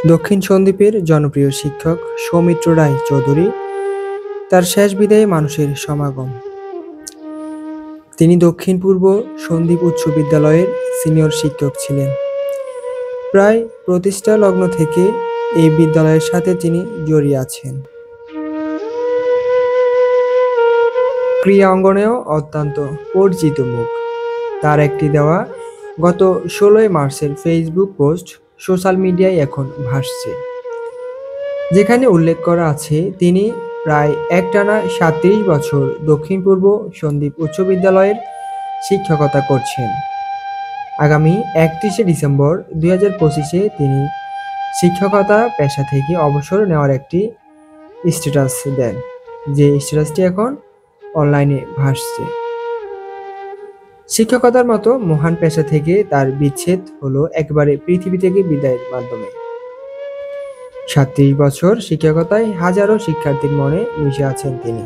দক্ষিণ সন্দ্বীপের জনপ্রিয় শিক্ষক সৌমিত্র রায় চৌধুরী তার শেষ বিদায়ে মানুষের সমাগম। তিনি দক্ষিণ পূর্ব সন্দ্বীপ উচ্চ বিদ্যালয়ের সিনিয়র শিক্ষক ছিলেন। প্রায় প্রতিষ্ঠা লগ্ন থেকে এই বিদ্যালয়ের সাথে তিনি জড়িয়ে আছেন। ক্রীড়া অঙ্গনেও অত্যন্ত পরিচিত মুখ। তার একটি দেওয়া গত 16 মার্চের ফেসবুক পোস্ট সোশ্যাল মিডিয়ায় এখন ভাসছে, যেখানে উল্লেখ করা আছে তিনি প্রায় একটানা 37 বছর দক্ষিণ পূর্ব সন্দ্বীপ উচ্চ বিদ্যালয়ের শিক্ষকতা করছেন। আগামী 31শে ডিসেম্বর 2025-এ তিনি শিক্ষকতা পেশা থেকে অবসর নেওয়ার একটি স্ট্যাটাস দেন, যে স্ট্যাটাসটি এখন অনলাইনে ভাসছে। শিক্ষকতার মতো মহান পেশা থেকে তার বিচ্ছেদ হলো একেবারে পৃথিবী থেকে বিদায়ের মাধ্যমে। 37 বছর শিক্ষকতায় হাজারো শিক্ষার্থীর মনে মিশে আছেন তিনি।